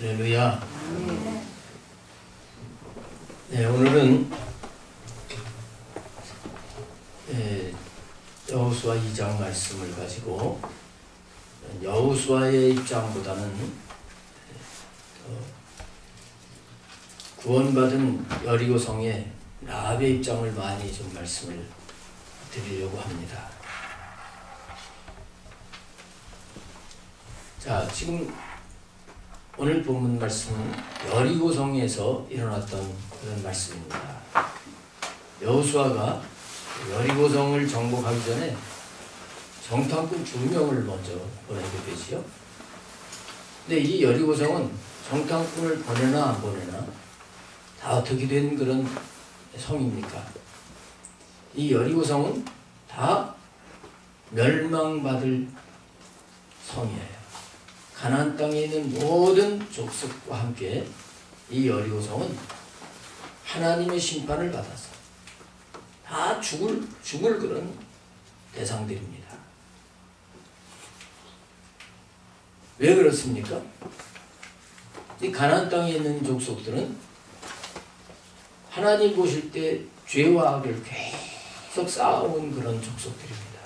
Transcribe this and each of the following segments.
할렐루야. 네, 오늘은 여호수아 2장 말씀을 가지고 여호수아의 입장보다는 구원받은 여리고성의 라합의 입장을 많이 좀 말씀을 드리려고 합니다. 자, 지금 오늘 본문 말씀은 여리고성에서 일어났던 그런 말씀입니다. 여호수아가 여리고성을 정복하기 전에 정탐꾼 2명을 먼저 보내게 되지요. 근데 이 여리고성은 정탐꾼을 보내나 안 보내나 다 어떻게 된 그런 성입니까? 이 여리고성은 다 멸망받을 성이에요. 가나안 땅에 있는 모든 족속과 함께 이 여리고성은 하나님의 심판을 받아서 다 죽을 그런 대상들입니다. 왜 그렇습니까? 이 가나안 땅에 있는 족속들은 하나님 보실 때 죄와 악을 계속 쌓아온 그런 족속들입니다.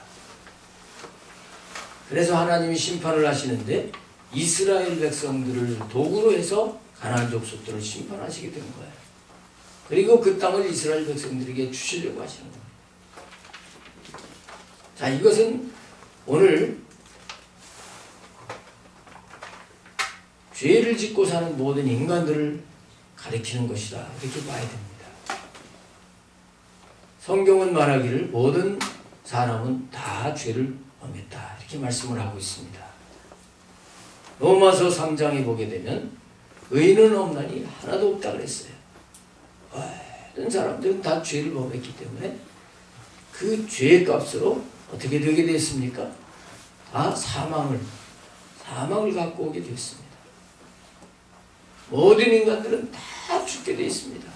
그래서 하나님이 심판을 하시는데 이스라엘 백성들을 도구로 해서 가나안 족속들을 심판하시게 된 거예요. 그리고 그 땅을 이스라엘 백성들에게 주시려고 하시는 거예요. 자, 이것은 오늘 죄를 짓고 사는 모든 인간들을 가리키는 것이다, 이렇게 봐야 됩니다. 성경은 말하기를 모든 사람은 다 죄를 범했다, 이렇게 말씀을 하고 있습니다. 로마서 3장에 보게 되면 의인은 없나니 하나도 없다 그랬어요. 모든 사람들은 다 죄를 범했기 때문에 그 죄의 값으로 어떻게 되게 됐습니까? 다 사망을 갖고 오게 됐습니다. 모든 인간들은 다 죽게 되어 있습니다.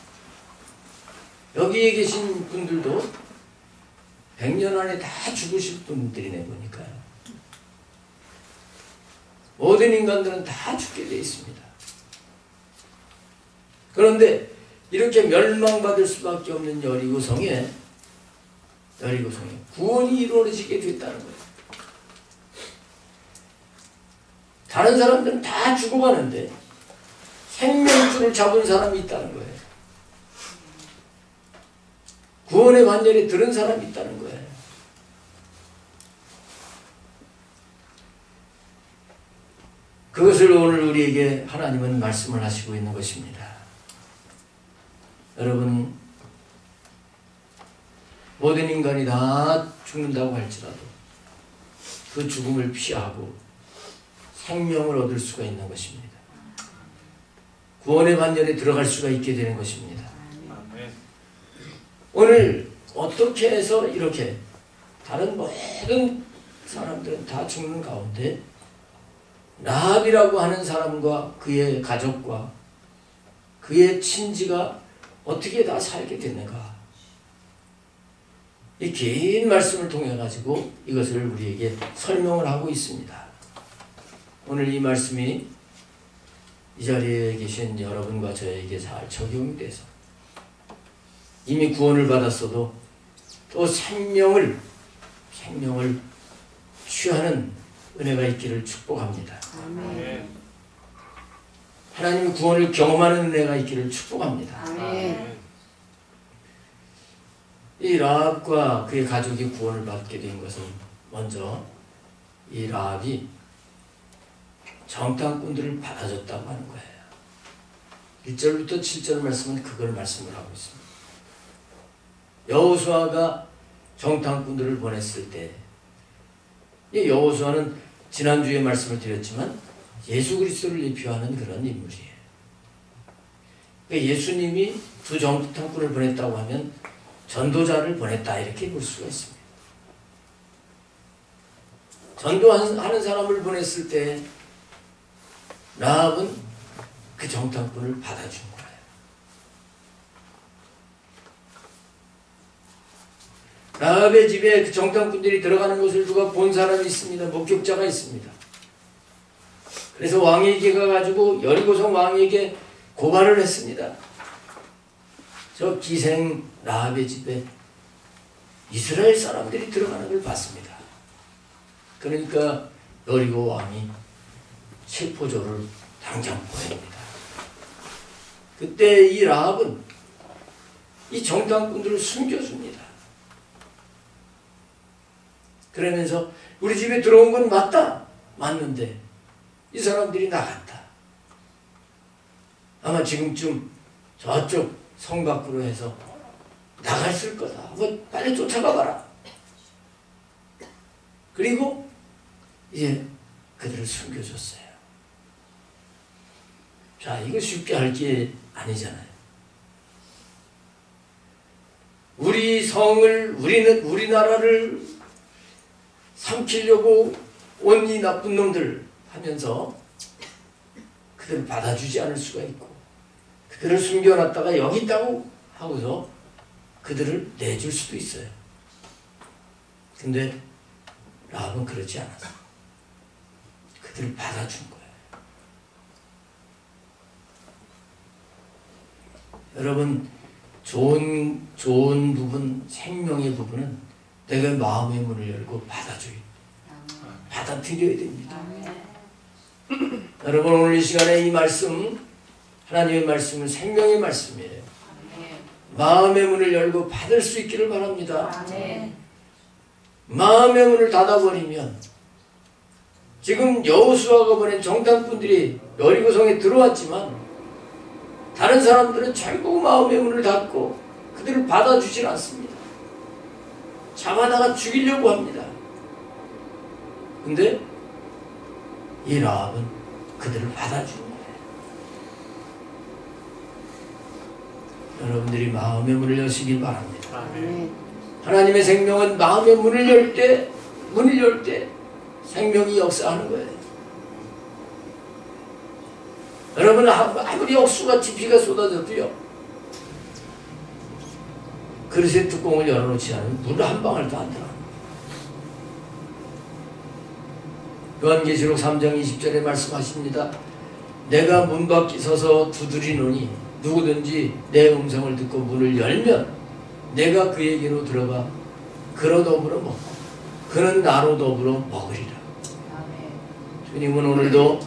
여기에 계신 분들도 100년 안에 다 죽으실 분들이네 보니까요. 모든 인간들은 다 죽게 되어 있습니다. 그런데 이렇게 멸망받을 수밖에 없는 여리고성에 구원이 이루어지게 됐다는 거예요. 다른 사람들은 다 죽어가는데 생명줄을 잡은 사람이 있다는 거예요. 구원의 반열에 들은 사람이 있다는 거예요. 그것을 오늘 우리에게 하나님은 말씀을 하시고 있는 것입니다. 여러분, 모든 인간이 다 죽는다고 할지라도 그 죽음을 피하고 생명을 얻을 수가 있는 것입니다. 구원의 반열에 들어갈 수가 있게 되는 것입니다. 오늘 어떻게 해서 이렇게 다른 모든 사람들은 다 죽는 가운데 라합이라고 하는 사람과 그의 가족과 그의 친지가 어떻게 다 살게 됐는가? 이 긴 말씀을 통해 가지고 이것을 우리에게 설명을 하고 있습니다. 오늘 이 말씀이 이 자리에 계신 여러분과 저에게 잘 적용이 돼서 이미 구원을 받았어도 또 생명을 취하는 은혜가 있기를 축복합니다. 아멘. 하나님의 구원을 경험하는 은혜가 있기를 축복합니다. 아멘. 이 라합과 그의 가족이 구원을 받게 된 것은 먼저 이 라합이 정탐꾼들을 받아줬다고 하는 거예요. 1절부터 7절 말씀은 그걸 말씀을 하고 있습니다. 여호수아가 정탐꾼들을 보냈을 때, 이 여호수아는 지난주에 말씀을 드렸지만 예수 그리스도를 예표하는 그런 인물이에요. 그러니까 예수님이 두 정탐꾼을 보냈다고 하면 전도자를 보냈다, 이렇게 볼 수가 있습니다. 전도하는 사람을 보냈을 때 라합은 그 정탐꾼을 받아준 거예요. 라합의 집에 그 정탐꾼들이 들어가는 것을 누가 본 사람이 있습니다. 목격자가 있습니다. 그래서 왕에게 가가지고 여리고성 왕에게 고발을 했습니다. 저 기생 라합의 집에 이스라엘 사람들이 들어가는 걸 봤습니다. 그러니까 여리고 왕이 체포조를 당장 보냅니다. 그때 이 라합은 이 정탐꾼들을 숨겨줍니다. 그러면서 우리 집에 들어온 건 맞다. 맞는데 이 사람들이 나갔다. 아마 지금쯤 저쪽 성 밖으로 해서 나갔을 거다. 한번 빨리 쫓아가 봐라. 그리고 이제 그들을 숨겨줬어요. 자, 이거 쉽게 할 게 아니잖아요. 우리 성을, 우리나라를 삼키려고 온 이 나쁜 놈들 하면서 그들을 받아주지 않을 수가 있고, 그들을 숨겨놨다가 여기 있다고 하고서 그들을 내줄 수도 있어요. 근데 라합은 그렇지 않았어. 그들을 받아준 거예요. 여러분, 좋은 부분, 생명의 부분은 내가 마음의 문을 열고 받아들여야 됩니다. 여러분, 오늘 이 시간에 이 말씀, 하나님의 말씀은 생명의 말씀이에요. 마음의 문을 열고 받을 수 있기를 바랍니다. 마음의 문을 닫아버리면, 지금 여호수아가 보낸 정탐꾼들이 여리고성에 들어왔지만 다른 사람들은 결국 마음의 문을 닫고 그들을 받아주질 않습니다. 잡아다가 죽이려고 합니다. 근데 이 라합은 그들을 받아주는 거예요. 여러분들이 마음의 문을 여시길 바랍니다. 하나님의 생명은 마음의 문을 열 때 생명이 역사하는 거예요. 여러분, 아무리 억수같이 비가 쏟아져도요, 그릇의 뚜껑을 열어놓지 않으면 물 한 방울도 안 들어갑니다. 요한계시록 3장 20절에 말씀하십니다. 내가 문 밖에 서서 두드리노니 누구든지 내 음성을 듣고 문을 열면 내가 그에게로 들어가 그로 더불어 먹고 그는 나로 더불어 먹으리라. 주님은 오늘도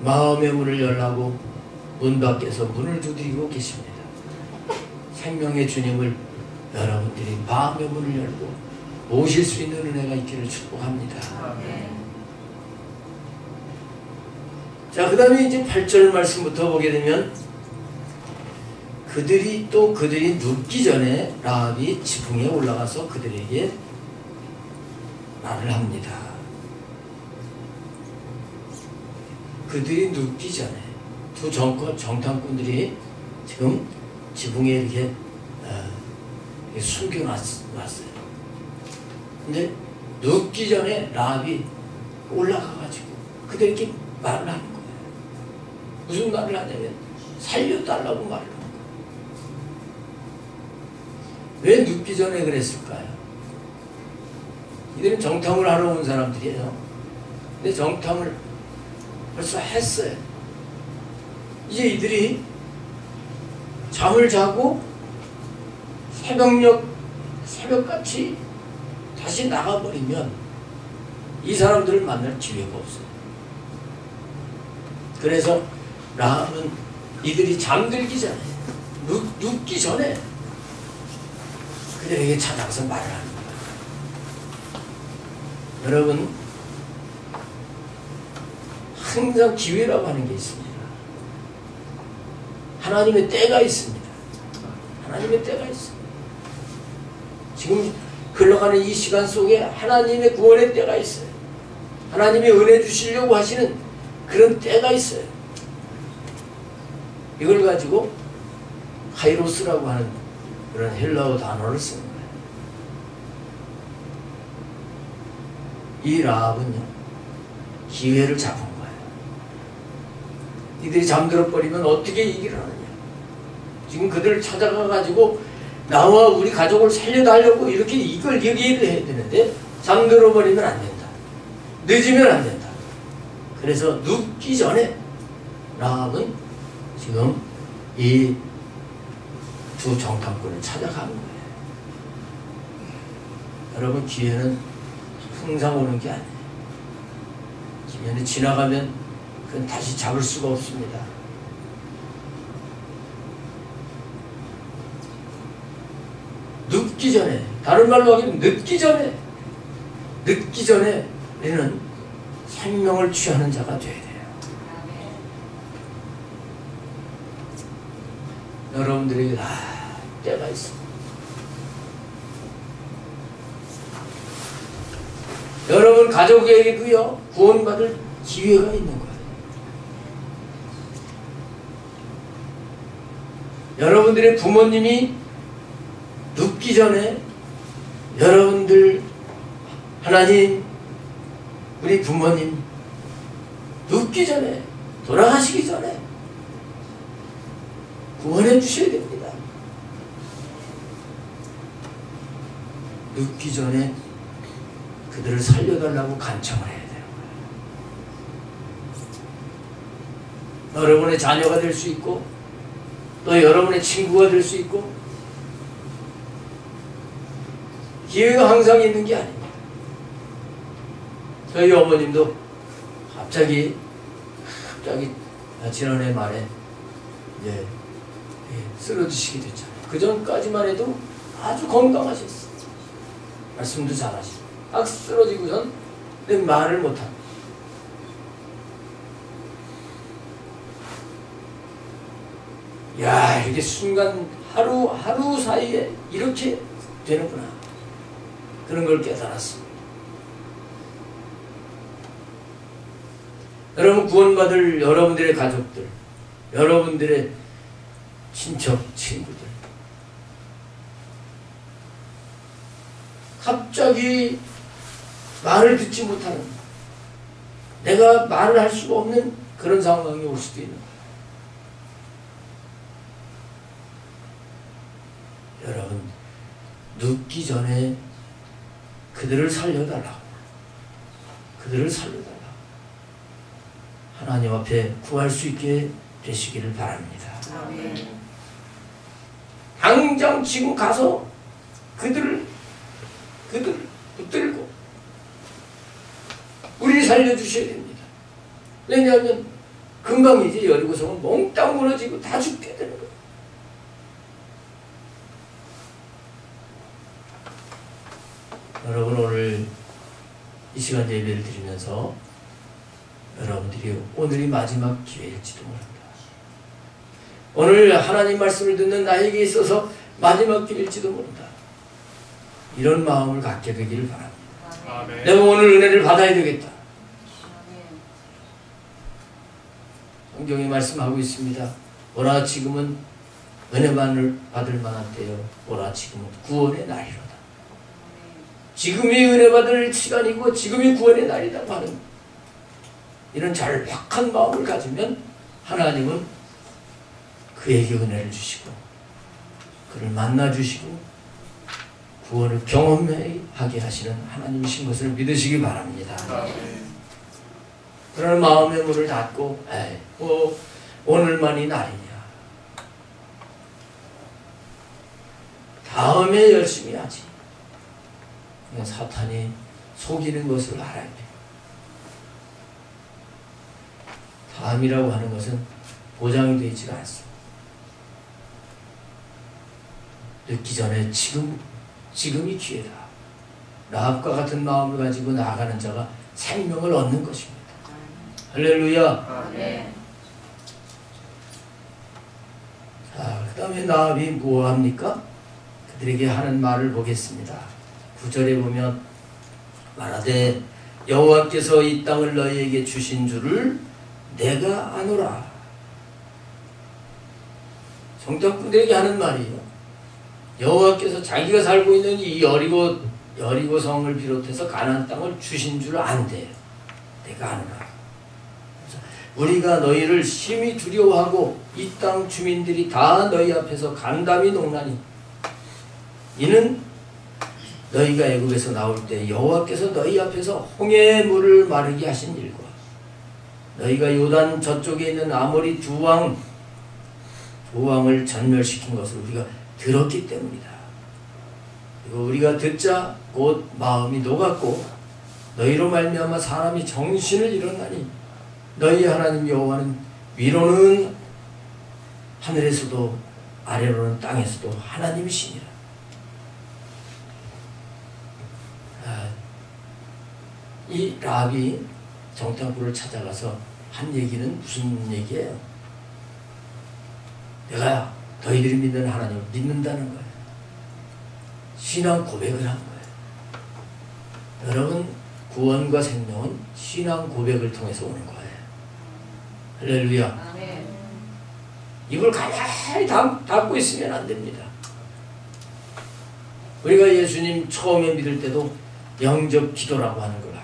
마음의 문을 열라고 문 밖에서 문을 두드리고 계십니다. 생명의 주님을 여러분들이 마음의 문을 열고 모실 수 있는 은혜가 있기를 축복합니다. 자, 그 다음에 이제 8절 말씀부터 보게 되면 그들이 눕기 전에 라합이 지붕에 올라가서 그들에게 말을 합니다. 그들이 눕기 전에 두 정탐꾼들이 지금 지붕에 이렇게 숨겨놨어요. 근데 눕기 전에 라합이 올라가가지고 그들에게 말을 하는 거예요. 무슨 말을 하냐면 살려달라고 말을 하는 거예요. 왜 눕기 전에 그랬을까요? 이들은 정탐을 하러 온 사람들이에요. 근데 정탐을 벌써 했어요. 이제 이들이 잠을 자고 새벽같이 다시 나가버리면 이 사람들을 만날 기회가 없어요. 그래서 라합은 이들이 잠들기 전에, 눕기 전에 그들에게 찾아가서 말을 하는 거예요. 여러분, 항상 기회라고 하는 게 있습니다. 하나님의 때가 있습니다. 하나님의 때가 있습니다. 지금 흘러가는 이 시간 속에 하나님의 구원의 때가 있어요. 하나님이 은혜 주시려고 하시는 그런 때가 있어요. 이걸 가지고 카이로스라고 하는 그런 헬라어 단어를 쓰는 거예요. 이 라합은요, 기회를 잡은 거예요. 이들이 잠들어버리면 어떻게 얘기를 하느냐. 지금 그들을 찾아가가지고 나와 우리 가족을 살려달라고 이렇게 이걸 얘기를 해야 되는데 잠들어버리면 안 된다. 늦으면 안 된다. 그래서 눕기 전에 라합은 지금 이 두 정탐꾼을 찾아간 거예요. 여러분, 기회는 항상 오는 게 아니에요. 기회는 지나가면 그건 다시 잡을 수가 없습니다. 눕기 전에, 다른 말로 하기는 늦기 전에 우리는 생명을 취하는 자가 되어야 돼요. 여러분들에게 다 때가 있습니다. 여러분 가족에게도요, 구원받을 기회가 있는 거예요. 여러분들의 부모님이 눕기 전에 여러분들, 하나님, 우리 부모님 눕기 전에, 돌아가시기 전에 구원해 주셔야 됩니다. 눕기 전에 그들을 살려달라고 간청을 해야 되는 거예요. 여러분의 자녀가 될 수 있고, 또 여러분의 친구가 될 수 있고, 기회가 항상 있는 게 아닙니다. 저희 어머님도 갑자기 지난해 말에 이제 쓰러지시게 됐잖아요. 그 전까지만 해도 아주 건강하셨어요. 말씀도 잘하시고, 딱 쓰러지고선 말을 못합니다. 야, 이게 순간 하루 사이에 이렇게 되는구나. 그런 걸 깨달았습니다. 여러분, 구원받을 여러분들의 가족들, 여러분들의 친척, 친구들, 갑자기 말을 듣지 못하는, 내가 말을 할 수가 없는 그런 상황이 올 수도 있는 거예요. 여러분, 눕기 전에 그들을 살려달라고, 하나님 앞에 구할 수 있게 되시기를 바랍니다. 아멘. 당장 지금 가서 그들을 붙들고 우리 살려주셔야 됩니다. 왜냐하면 금방 이제 여리고성은 몽땅 무너지고 다 죽게 되는 거예요. 여러분, 오늘 이 시간 예배를 드리면서 여러분들이 오늘이 마지막 기회일지도 모른다. 오늘 하나님 말씀을 듣는 나에게 있어서 마지막 기회일지도 모른다. 이런 마음을 갖게 되기를 바랍니다. 아멘. 내가 오늘 은혜를 받아야 되겠다. 성경이 말씀하고 있습니다. 오라 지금은 은혜만을 받을 만한 때요, 오라 지금은 구원의 날이로다. 지금이 은혜 받을 시간이고 지금이 구원의 날이라고 하는 이런 절박한 마음을 가지면 하나님은 그에게 은혜를 주시고 그를 만나주시고 구원을 경험하게 하시는 하나님이신 것을 믿으시기 바랍니다. 그러나 마음의 문을 닫고 오늘만이 날이냐, 다음에 열심히 하지, 사탄이 속이는 것을 알아야 돼요. 다음이라고 하는 것은 보장이 되어 있지가 않습니다. 늦기 전에 지금이 기회다. 라합과 같은 마음을 가지고 나아가는 자가 생명을 얻는 것입니다. 할렐루야. 네. 자, 그 다음에 라합이 뭐합니까? 그들에게 하는 말을 보겠습니다. 9절에 보면 말하되 여호와께서 이 땅을 너희에게 주신 줄을 내가 아노라. 정탐꾼들에게 하는 말이에요. 여호와께서 자기가 살고 있는 이 여리고성을 비롯해서 가나안 땅을 주신 줄 안대요. 내가 아노라. 우리가 너희를 심히 두려워하고 이 땅 주민들이 다 너희 앞에서 간담이 농나니 이는 너희가 애굽에서 나올 때 여호와께서 너희 앞에서 홍해의 물을 마르게 하신 일과 너희가 요단 저쪽에 있는 아모리 두 왕을 전멸시킨 것을 우리가 들었기 때문이다. 그리고 우리가 듣자 곧 마음이 녹았고 너희로 말미암아 사람이 정신을 잃었나니 너희 하나님 여호와는 위로는 하늘에서도 아래로는 땅에서도 하나님이시니라. 이 라합이 정탐꾼을 찾아가서 한 얘기는 무슨 얘기예요? 내가 너희들이 믿는 하나님을 믿는다는 거예요. 신앙 고백을 한 거예요. 여러분, 구원과 생명은 신앙 고백을 통해서 오는 거예요. 할렐루야. 아멘. 입을 가만히 닫고 있으면 안 됩니다. 우리가 예수님 처음에 믿을 때도 영접 기도라고 하는 걸 합니다.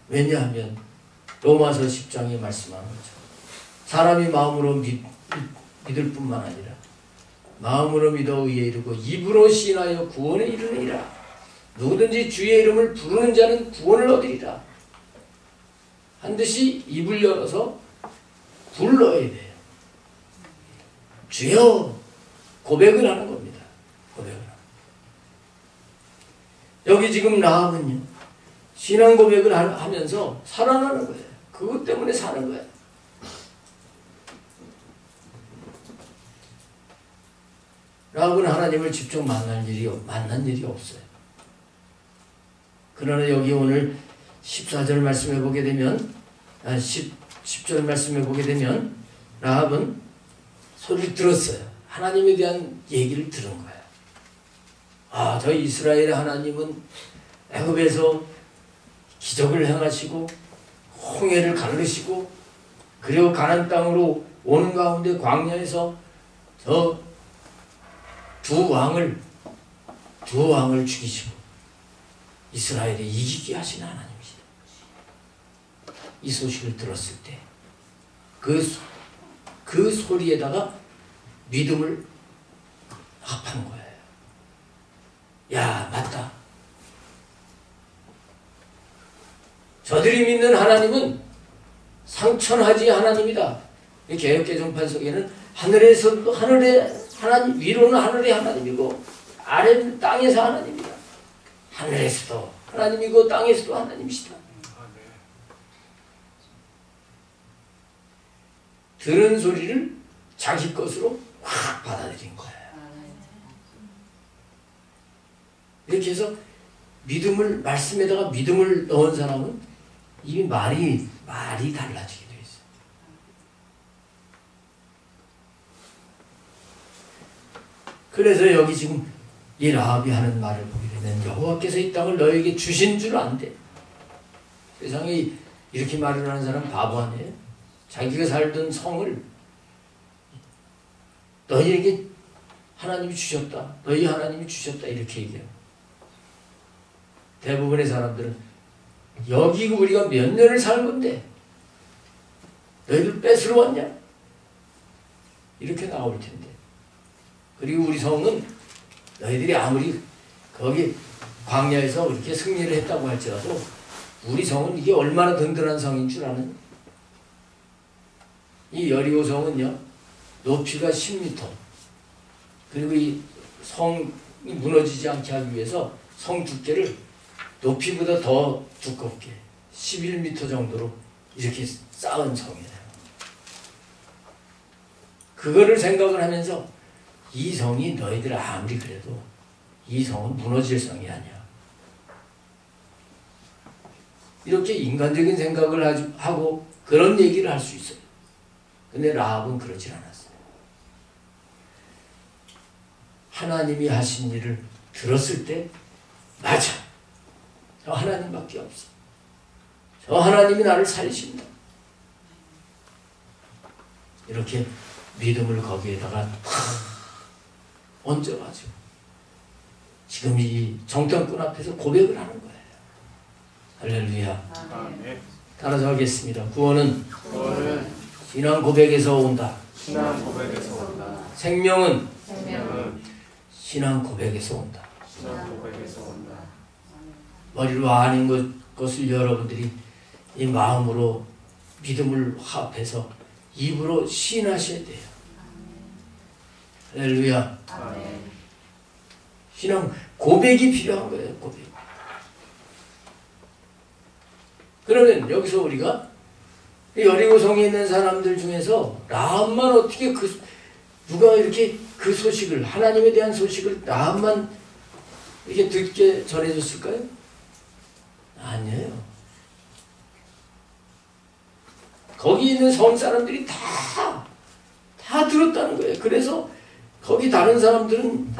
왜냐하면 로마서 10장에 말씀하는 거죠. 사람이 마음으로 믿을 뿐만 아니라 마음으로 믿어 의에 이르고 입으로 시인하여 구원에 이르느니라. 누구든지 주의 이름을 부르는 자는 구원을 얻으리라. 반드시 입을 열어서 불러야 돼요. 주여 고백을 하는 겁니다. 고백을 하는. 여기 지금 라합은요, 신앙 고백을 하면서 살아나는 거예요. 그것 때문에 사는 거예요. 라합은 하나님을 직접 만난 일이 없어요. 그러나 여기 오늘 14절 말씀해 보게 되면 10절 말씀해 보게 되면 라합은 소리를 들었어요. 하나님에 대한 얘기를 들은 거예요. 아, 저희 이스라엘의 하나님은 애굽에서 기적을 행하시고 홍해를 가르시고 그리고 가나안 땅으로 오는 가운데 광야에서 저 두 왕을 죽이시고 이스라엘이 이기게 하신 하나님이시다. 이 소식을 들었을 때 그 소리에다가 믿음을 합한 거예요. 야, 맞다. 저들이 믿는 하나님은 상천하지 하나님이다. 개역개정판 속에는 하늘에서도 하나님, 위로는 하늘의 하나님이고 아래는 땅에서 하나님이다. 하늘에서도 하나님이고 땅에서도 하나님이시다. 들은 소리를 자기 것으로 확 받아들인 거예요. 이렇게 해서 말씀에다가 믿음을 넣은 사람은 이미 말이 달라지게 돼 있어요. 그래서 여기 지금 이 라합이 하는 말을 보게 되면 여호와께서 이 땅을 너에게 주신 줄 안대. 세상에 이렇게 말을 하는 사람 바보 아니에요? 자기가 살던 성을 너희에게 하나님이 주셨다. 너희 하나님이 주셨다. 이렇게 얘기해요. 대부분의 사람들은 여기 우리가 몇 년을 살 건데 너희들 뺏으러 왔냐? 이렇게 나올 텐데. 그리고 우리 성은 너희들이 아무리 거기 광야에서 이렇게 승리를 했다고 할지라도 우리 성은 이게 얼마나 든든한 성인 줄 아는? 이 여리고 성은요, 높이가 10m. 그리고 이 성이 무너지지 않게 하기 위해서 성 두께를 높이보다 더 두껍게 11m 정도로 이렇게 쌓은 성이에요. 그거를 생각을 하면서 이 성이 너희들 아무리 그래도 이 성은 무너질 성이 아니야. 이렇게 인간적인 생각을 하고 그런 얘기를 할 수 있어요. 근데 라합은 그러질 않았어요. 하나님이 하신 일을 들었을 때 맞아. 저 하나님밖에 없어. 저 하나님이 나를 살리신다. 이렇게 믿음을 거기에다가 얹어가지고 지금 이 정탐꾼 앞에서 고백을 하는 거예요. 할렐루야. 아멘. 따라서 하겠습니다. 구원은 신앙 고백에서 온다. 신앙 고백에서 온다. 생명은 신앙 고백에서 온다. 신앙 고백에서 온다. 머리로 아는 것을 여러분들이 이 마음으로 믿음을 화합해서 입으로 시인하셔야 돼요. 할렐루야. 아멘. 신앙 고백이 필요한 거예요. 고백. 그러면 여기서 우리가 여리고성에 있는 사람들 중에서 라합만 어떻게 누가 이렇게 그 소식을, 하나님에 대한 소식을 라합만 이렇게 듣게 전해줬을까요? 아니에요. 거기 있는 성 사람들이 다 들었다는 거예요. 그래서 거기 다른 사람들은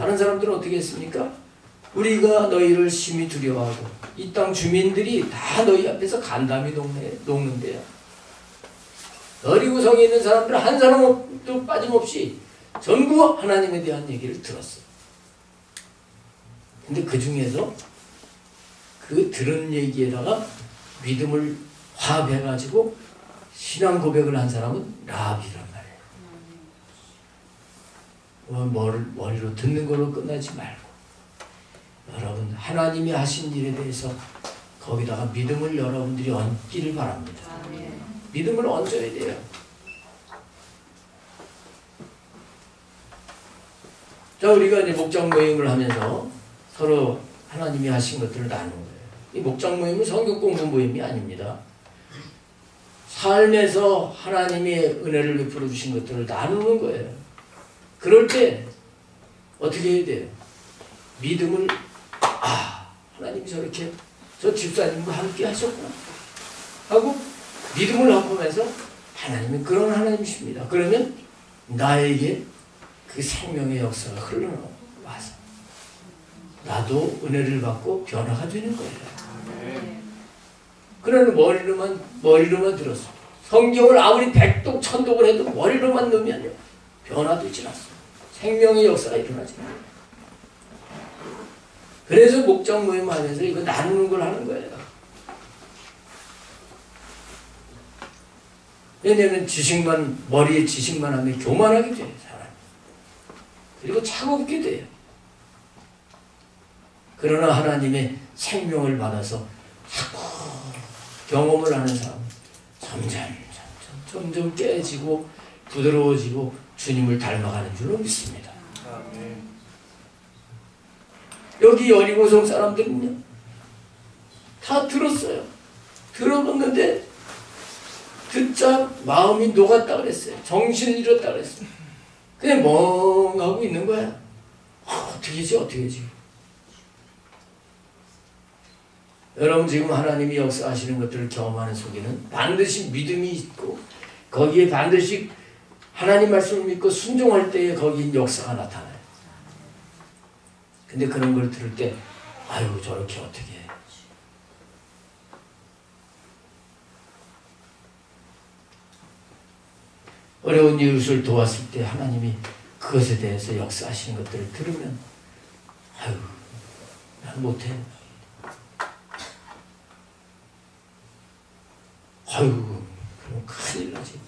어떻게 했습니까? 우리가 너희를 심히 두려워하고 이 땅 주민들이 다 너희 앞에서 간담이 녹는데요. 여리고성에 있는 사람들은 한 사람도 빠짐없이 전부 하나님에 대한 얘기를 들었어요. 근데 그 중에서 그 들은 얘기에다가 믿음을 화합해가지고 신앙 고백을 한 사람은 라합이란 말이에요. 머리로 듣는 걸로 끝나지 말고 여러분 하나님이 하신 일에 대해서 거기다가 믿음을 여러분들이 얹기를 바랍니다. 믿음을 얹어야 돼요. 자, 우리가 이제 목장 모임을 하면서 서로 하나님이 하신 것들을 나누는 거예요. 이 목장 모임은 성경 공부 모임이 아닙니다. 삶에서 하나님이 은혜를 베풀어 주신 것들을 나누는 거예요. 그럴 때 어떻게 해야 돼요? 믿음을 하나님이 저렇게 저 집사님과 함께 하셨구나 하고 믿음을 합하면서 하나님은 그런 하나님이십니다. 그러면 나에게 그 생명의 역사가 흘러와서 나도 은혜를 받고 변화가 되는 거예요. 그러는 머리로만 들었어. 성경을 아무리 백독 천독을 해도 머리로만 넣으면요 변화되지 않습니다. 생명의 역사가 일어나지 않아요. 그래서 목장 모임 하면서 이거 나누는 걸 하는 거예요. 왜냐하면 머리에 지식만 하면 교만하게 돼요, 사람이. 그리고 차갑게 돼요. 그러나 하나님의 생명을 받아서 자꾸 경험을 하는 사람은 점점 깨지고 부드러워지고 주님을 닮아가는 줄로 믿습니다. 아멘. 여기 여리고성 사람들은요 다 들었어요. 들어봤는데 듣자 마음이 녹았다 그랬어요. 정신을 잃었다 그랬어요. 그냥 멍하고 있는 거야. 어떻게 하지? 여러분 지금 하나님이 역사하시는 것들을 경험하는 속에는 반드시 믿음이 있고 거기에 반드시 하나님 말씀을 믿고 순종할 때에 거기 역사가 나타나요. 근데 그런 걸 들을 때 아유 저렇게 어떻게 해. 어려운 이웃을 도왔을 때 하나님이 그것에 대해서 역사하시는 것들을 들으면 아유 난 못해. 아유 그럼 큰일 나지.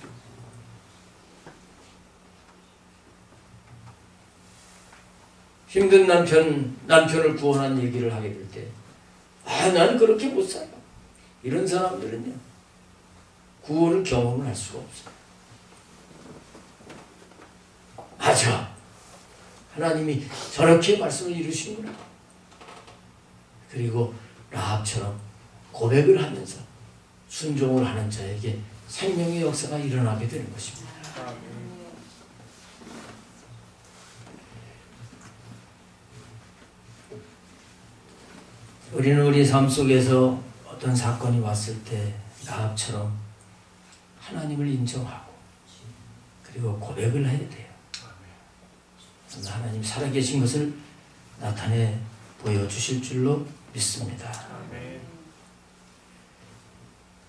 힘든 남편을 구원한 얘기를 하게 될 때 난 그렇게 못 살아. 이런 사람들은요 구원을 경험을 할 수가 없어요. 맞아. 하나님이 저렇게 말씀을 이루시는구나. 그리고 라합처럼 고백을 하면서 순종을 하는 자에게 생명의 역사가 일어나게 되는 것입니다. 우리는 우리 삶 속에서 어떤 사건이 왔을 때 라합처럼 하나님을 인정하고 그리고 고백을 해야 돼요. 하나님 살아계신 것을 나타내 보여주실 줄로 믿습니다.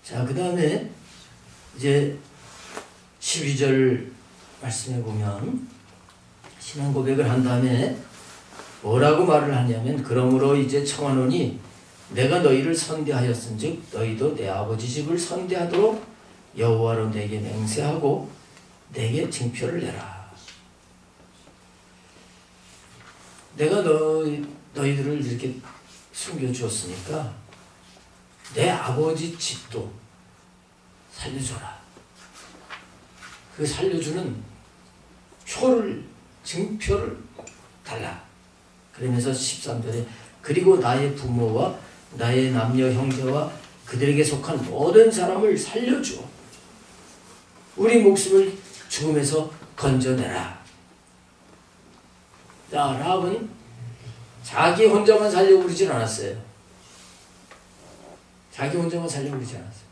자, 그 다음에 이제 12절 말씀해 보면 신앙 고백을 한 다음에 뭐라고 말을 하냐면 그러므로 이제 청하노니 내가 너희를 선대하였은즉 너희도 내 아버지 집을 선대하도록 여호와로 내게 맹세하고 내게 증표를 내라. 내가 너희들을 이렇게 숨겨주었으니까 내 아버지 집도 살려줘라. 그 살려주는 표를, 증표를 달라. 그러면서 13절에 그리고 나의 부모와 나의 남녀 형제와 그들에게 속한 모든 사람을 살려주어 우리 목숨을 죽음에서 건져내라. 자, 라합은 자기 혼자만 살려고 그러진 않았어요. 자기 혼자만 살려고 그러지 않았어요.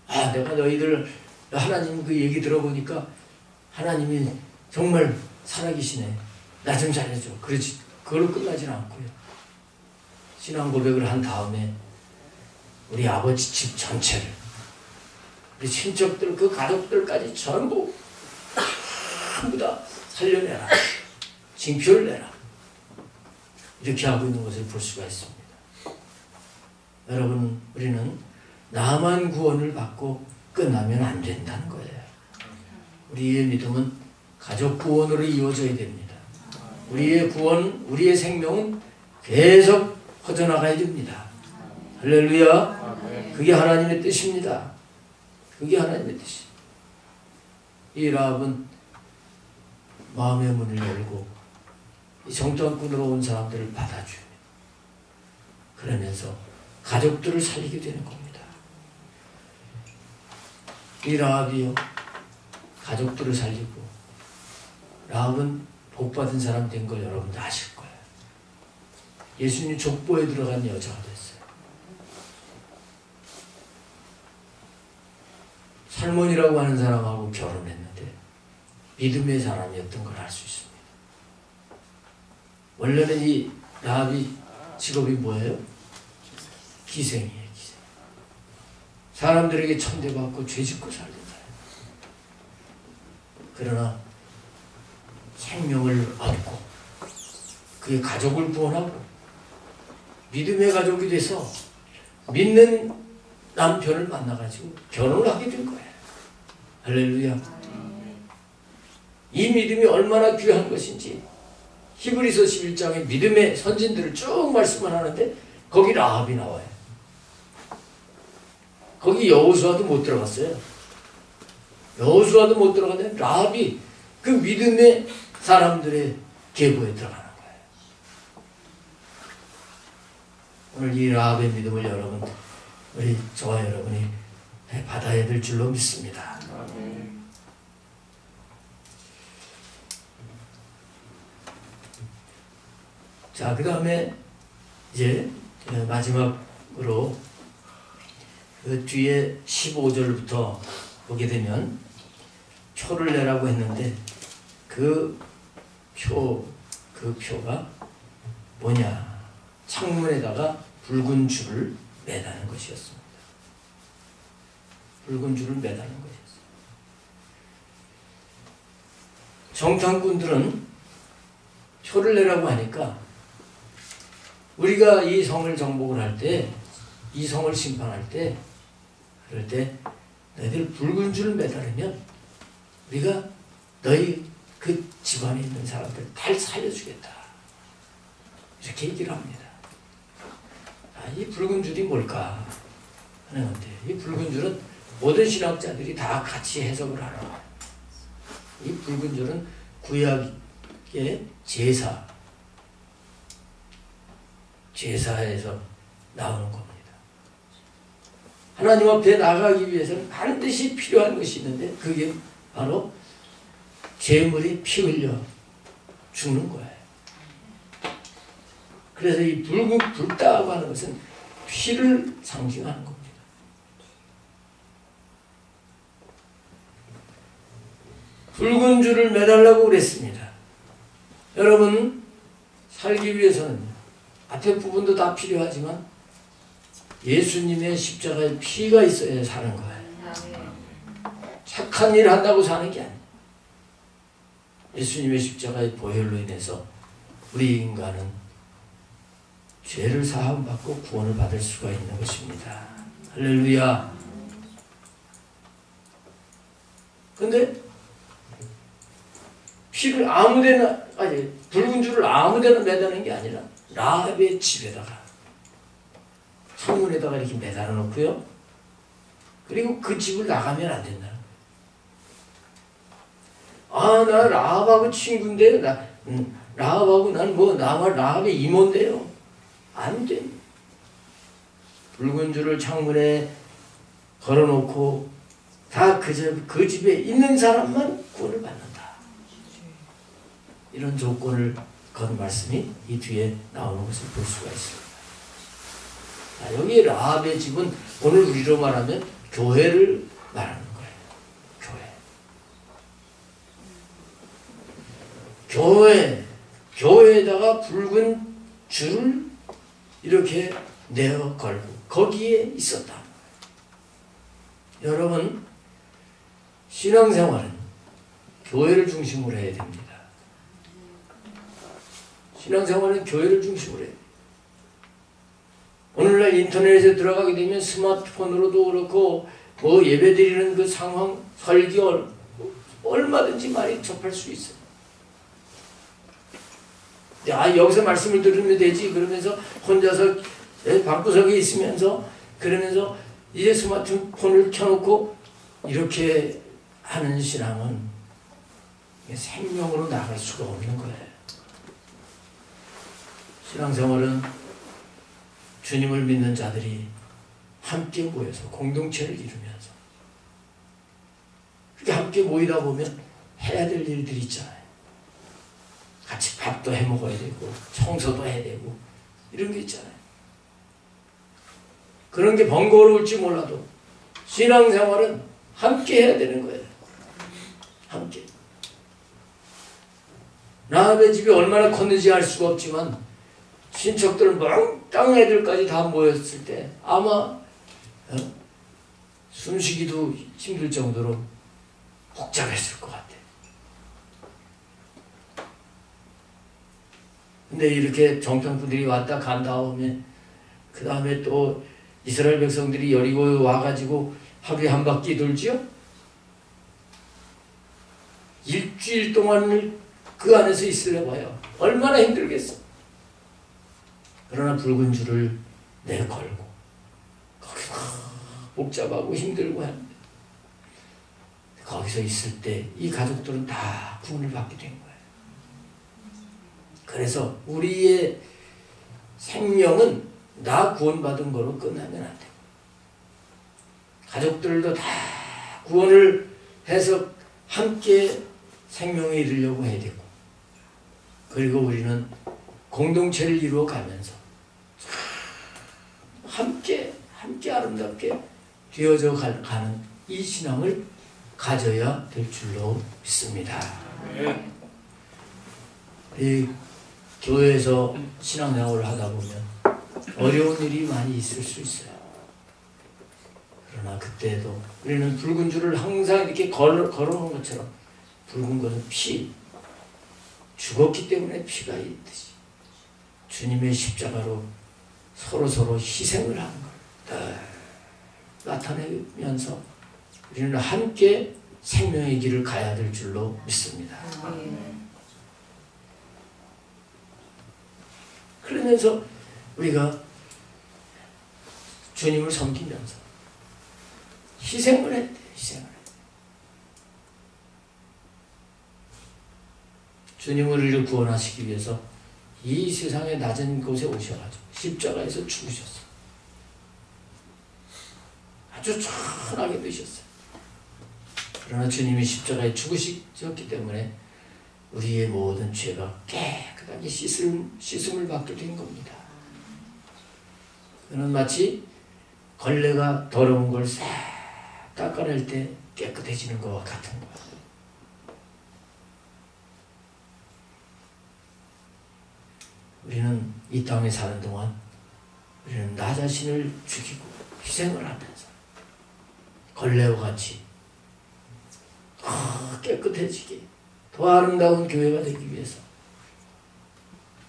아, 내가 너희들 하나님 그 얘기 들어보니까 하나님이 정말 살아계시네. 나 좀 살려줘. 그렇지. 그걸로 끝나지는 않고요. 신앙 고백을 한 다음에 우리 아버지 집 전체를, 우리 친척들, 그 가족들까지 전부 다 살려내라. 징표를 내라. 이렇게 하고 있는 것을 볼 수가 있습니다. 여러분, 우리는 나만 구원을 받고 끝나면 안 된다는 거예요. 우리의 믿음은 가족 구원으로 이루어져야 됩니다. 우리의 구원, 우리의 생명은 계속 퍼져나가야 됩니다. 할렐루야. 그게 하나님의 뜻입니다. 그게 하나님의 뜻이. 이 라합은 마음의 문을 열고 이 정탐꾼으로 온 사람들을 받아주며 그러면서 가족들을 살리게 되는 겁니다. 이 라합이요, 가족들을 살리고 라합은 복받은 사람 된 걸 여러분도 아실 거예요. 예수님 족보에 들어간 여자가 됐어요. 살몬이라고 하는 사람하고 결혼했는데 믿음의 사람이었던 걸 알 수 있습니다. 원래는 이 라합이 직업이 뭐예요? 기생이에요. 기생. 사람들에게 천대받고 죄짓고 살던 사람. 그러나 생명을 얻고 그의 가족을 구원하고 믿음의 가족이 돼서 믿는 남편을 만나가지고 결혼을 하게 된 거예요. 할렐루야. 이 믿음이 얼마나 귀한 것인지 히브리서 11장에 믿음의 선진들을 쭉 말씀을 하는데 거기 라합이 나와요. 거기 여호수아도 못 들어갔어요. 여호수아도 못 들어갔는데 라합이 그 믿음의 사람들의 계보에 들어가는 거예요. 오늘 이 라합의 믿음을 여러분, 우리 저와 여러분이 받아야 될 줄로 믿습니다. 자, 그 다음에 이제 마지막으로 그 뒤에 15절부터 보게 되면 표를 내라고 했는데 그 표가 뭐냐? 창문에다가 붉은 줄을 매다는 것이었습니다. 붉은 줄을 매다는 것이었어요. 정탐꾼들은 표를 내라고 하니까 우리가 이 성을 정복을 할 때, 이 성을 심판할 때, 그럴 때 너희들 붉은 줄을 매달으면 우리가 너희 그 집안에 있는 사람들 다 살려주겠다. 이렇게 얘기를 합니다. 아, 이 붉은 줄이 뭘까 하는 건데, 이 붉은 줄은 모든 신학자들이 다 같이 해석을 하는 거예요. 이 붉은 줄은 구약의 제사에서 나오는 겁니다. 하나님 앞에 나가기 위해서는 반드시 필요한 것이 있는데 그게 바로 제물이 피 흘려 죽는 거예요. 그래서 이 붉다고 하는 것은 피를 상징하는 겁니다. 붉은 줄을 매달라고 그랬습니다. 여러분, 살기 위해서는 앞에 부분도 다 필요하지만 예수님의 십자가에 피가 있어야 사는 거예요. 착한 일을 한다고 사는 게 아니에요. 예수님의 십자가의 보혈로 인해서 우리 인간은 죄를 사함받고 구원을 받을 수가 있는 것입니다. 할렐루야. 근데 피를 아무데나, 아니 붉은 줄을 아무데나 매다는 게 아니라 라합의 집에다가, 창문에다가 이렇게 매달아 놓고요. 그리고 그 집을 나가면 안 된다는 거예요. 나 라합하고 친구인데요. 라합하고 난 라합의 이모인데요. 안 돼. 붉은 줄을 창문에 걸어놓고 다 그 집에 있는 사람만 구원을 받는다. 이런 조건을 건 말씀이 이 뒤에 나오는 것을 볼 수가 있습니다. 여기 라합의 집은 오늘 우리로 말하면 교회를 말하는 거예요. 교회에다가 붉은 줄을 이렇게 내어 걸고 거기에 있었다. 여러분, 신앙생활은 교회를 중심으로 해야 됩니다. 신앙생활은 교회를 중심으로 해야 됩니다. 오늘날 인터넷에 들어가게 되면 스마트폰으로도 그렇고 예배드리는 그 상황, 설교 얼마든지 많이 접할 수 있어요. 여기서 말씀을 들으면 되지 그러면서 혼자서 방구석에 있으면서 그러면서 이제 스마트폰을 켜놓고 이렇게 하는 신앙은 생명으로 나갈 수가 없는 거예요. 신앙생활은 주님을 믿는 자들이 함께 모여서 공동체를 이루면서 그렇게 함께 모이다 보면 해야 될 일들이 있잖아요. 같이 밥도 해 먹어야 되고 청소도 해야 되고 이런 게 있잖아요. 그런 게 번거로울지 몰라도 신앙생활은 함께 해야 되는 거예요. 함께. 라합의 집이 얼마나 컸는지 알 수가 없지만 친척들 멍땅 애들까지 다 모였을 때 아마 숨쉬기도 힘들 정도로 복잡했을 것 같아요. 근데 이렇게 정탐꾼들이 왔다 간 다음에 그 다음에 또 이스라엘 백성들이 여리고에 와가지고 하루에 한 바퀴 돌지요? 일주일 동안을 그 안에서 있으려 봐요. 얼마나 힘들겠어. 그러나 붉은 줄을 내걸고 거기서 복잡하고 힘들고 하는데 거기서 있을 때 이 가족들은 다 구원을 받게 된 거예요. 그래서 우리의 생명은 나 구원받은 거로 끝나면 안 돼요. 가족들도 다 구원을 해서 함께 생명에 이르려고 해야 되고 그리고 우리는 공동체를 이루어 가면서 함께 아름답게 되어져 가는 이 신앙을 가져야 될 줄로 믿습니다. 이 교회에서 신앙생활을 하다 보면 어려운 일이 많이 있을 수 있어요. 그러나 그때도 우리는 붉은 줄을 항상 이렇게 걸어놓은 것처럼 붉은 것은 피, 죽었기 때문에 피가 있듯이 주님의 십자가로 서로 희생을 하는 걸 나타내면서 우리는 함께 생명의 길을 가야 될 줄로 믿습니다. 그러면서 우리가 주님을 섬기면서 희생을 했대. 주님은 우리를 구원하시기 위해서 이 세상의 낮은 곳에 오셔가지고 십자가에서 죽으셨어요. 아주 천하게 되셨어요. 그러나 주님이 십자가에 죽으셨기 때문에 우리의 모든 죄가 깨끗하게 씻음을 받게 된 겁니다. 그는 마치 걸레가 더러운 걸 싹 닦아낼 때 깨끗해지는 것과 같은 거예요. 우리는 이 땅에 사는 동안 우리는 나 자신을 죽이고 희생을 하면서 걸레와 같이 깨끗해지게 더 아름다운 교회가 되기 위해서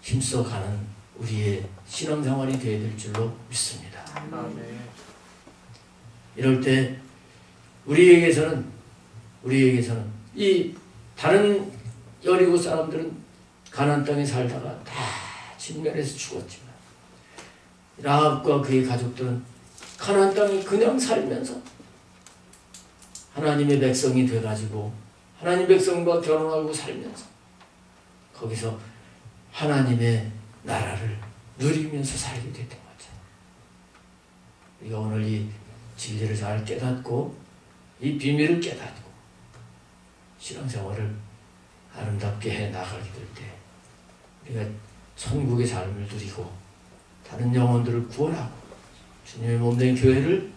힘써가는 우리의 신앙생활이 되어야 될 줄로 믿습니다. 이럴 때 우리에게서는 이 다른 여리고 사람들은 가나안 땅에 살다가 다 진멸해서 죽었지만 라합과 그의 가족들은 가나안 땅에 그냥 살면서 하나님의 백성이 돼가지고 하나님 백성과 결혼하고 살면서 거기서 하나님의 나라를 누리면서 살게 됐던 거죠. 우리가 오늘 이 진리를 잘 깨닫고 이 비밀을 깨닫고 신앙생활을 아름답게 해 나가게 될 때 우리가 천국의 삶을 누리고 다른 영혼들을 구원하고 주님의 몸된 교회를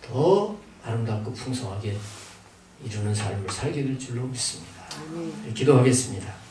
더 아름답고 풍성하게 이루는 삶을 살게 될 줄로 믿습니다. 기도하겠습니다.